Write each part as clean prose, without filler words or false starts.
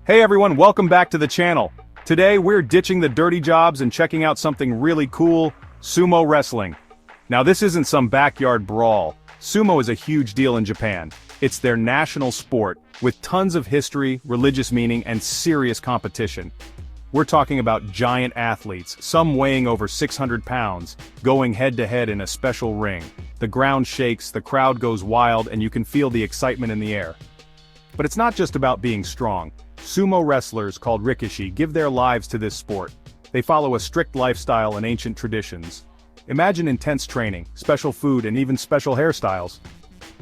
Hey everyone, welcome back to the channel. Today we're ditching the dirty jobs and checking out something really cool, sumo wrestling. Now this isn't some backyard brawl. Sumo is a huge deal in Japan. It's their national sport, with tons of history, religious meaning, and serious competition. We're talking about giant athletes, some weighing over 600 pounds, going head-to-head in a special ring. The ground shakes, the crowd goes wild, and you can feel the excitement in the air. But it's not just about being strong. Sumo wrestlers called rikishi give their lives to this sport. They follow a strict lifestyle and ancient traditions. Imagine intense training, special food, and even special hairstyles.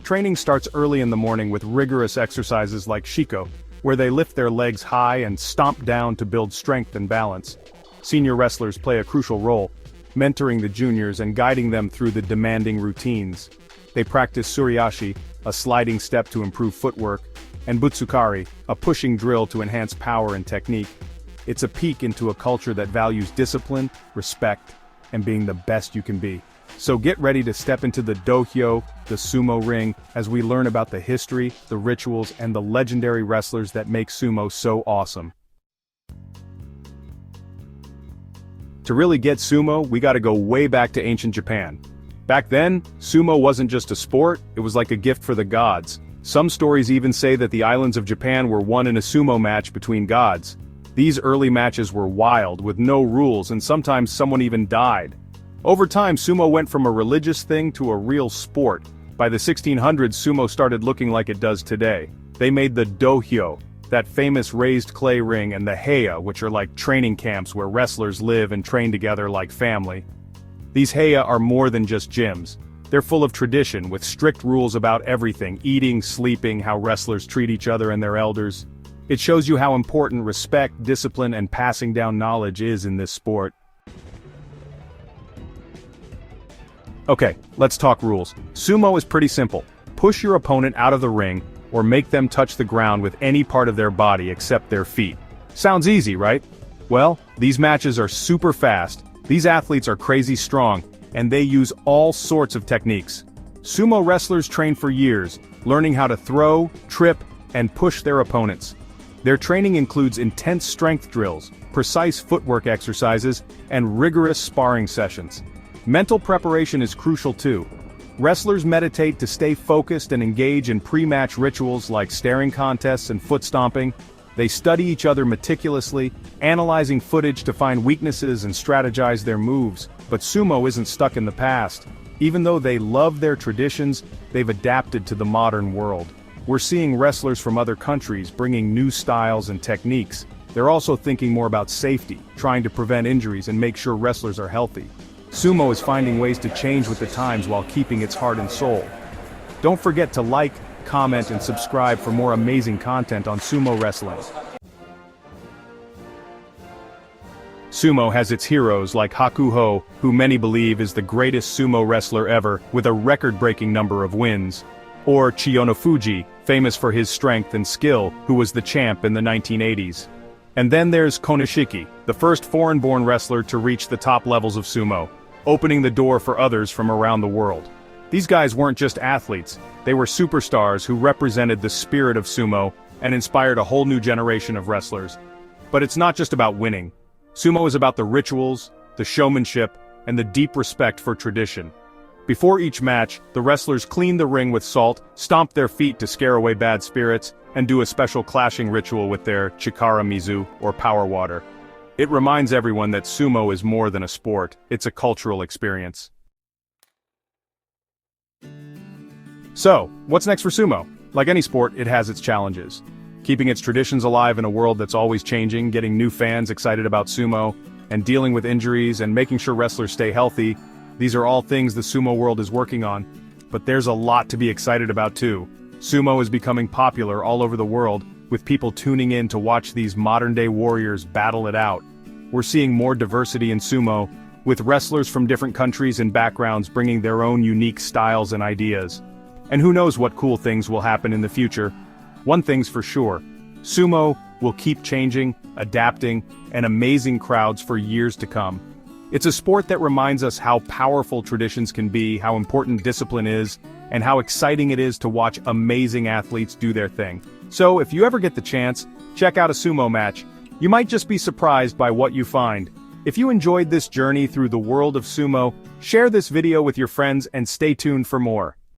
Training starts early in the morning with rigorous exercises like shiko, where they lift their legs high and stomp down to build strength and balance. Senior wrestlers play a crucial role, mentoring the juniors and guiding them through the demanding routines. They practice suriashi, a sliding step to improve footwork, and butsukari, a pushing drill to enhance power and technique. It's a peek into a culture that values discipline, respect, and being the best you can be. So get ready to step into the dohyo, the sumo ring, as we learn about the history, the rituals, and the legendary wrestlers that make sumo so awesome. To really get sumo, we gotta go way back to ancient Japan. Back then, sumo wasn't just a sport, it was like a gift for the gods. Some stories even say that the islands of Japan were won in a sumo match between gods. These early matches were wild, with no rules, and sometimes someone even died. Over time, sumo went from a religious thing to a real sport. By the 1600s, sumo started looking like it does today. They made the dohyo, that famous raised clay ring, and the heya, which are like training camps where wrestlers live and train together like family. These heya are more than just gyms. They're full of tradition, with strict rules about everything: eating, sleeping, how wrestlers treat each other and their elders. It shows you how important respect, discipline, and passing down knowledge is in this sport. Okay, let's talk rules. Sumo is pretty simple. Push your opponent out of the ring, or make them touch the ground with any part of their body except their feet. Sounds easy, right? Well, these matches are super fast. These athletes are crazy strong, and they use all sorts of techniques. Sumo wrestlers train for years, learning how to throw, trip, and push their opponents. Their training includes intense strength drills, precise footwork exercises, and rigorous sparring sessions. Mental preparation is crucial too. Wrestlers meditate to stay focused and engage in pre-match rituals like staring contests and foot stomping. They study each other meticulously, analyzing footage to find weaknesses and strategize their moves. But sumo isn't stuck in the past. Even though they love their traditions, they've adapted to the modern world. We're seeing wrestlers from other countries bringing new styles and techniques. They're also thinking more about safety, trying to prevent injuries and make sure wrestlers are healthy. Sumo is finding ways to change with the times while keeping its heart and soul. Don't forget to like, comment, and subscribe for more amazing content on sumo wrestling. Sumo has its heroes like Hakuho, who many believe is the greatest sumo wrestler ever, with a record-breaking number of wins. Or Chiyonofuji, famous for his strength and skill, who was the champ in the 1980s. And then there's Konishiki, the first foreign-born wrestler to reach the top levels of sumo, opening the door for others from around the world. These guys weren't just athletes, they were superstars who represented the spirit of sumo and inspired a whole new generation of wrestlers. But it's not just about winning. Sumo is about the rituals, the showmanship, and the deep respect for tradition. Before each match, the wrestlers clean the ring with salt, stomp their feet to scare away bad spirits, and do a special clashing ritual with their chikara mizu, or power water. It reminds everyone that sumo is more than a sport, it's a cultural experience. So, what's next for sumo? Like any sport, it has its challenges. Keeping its traditions alive in a world that's always changing, getting new fans excited about sumo, and dealing with injuries and making sure wrestlers stay healthy, these are all things the sumo world is working on. But there's a lot to be excited about too. Sumo is becoming popular all over the world, with people tuning in to watch these modern-day warriors battle it out. We're seeing more diversity in sumo, with wrestlers from different countries and backgrounds bringing their own unique styles and ideas. And who knows what cool things will happen in the future. One thing's for sure, sumo will keep changing, adapting, and amazing crowds for years to come. It's a sport that reminds us how powerful traditions can be, how important discipline is, and how exciting it is to watch amazing athletes do their thing. So if you ever get the chance, check out a sumo match. You might just be surprised by what you find. If you enjoyed this journey through the world of sumo, share this video with your friends and stay tuned for more.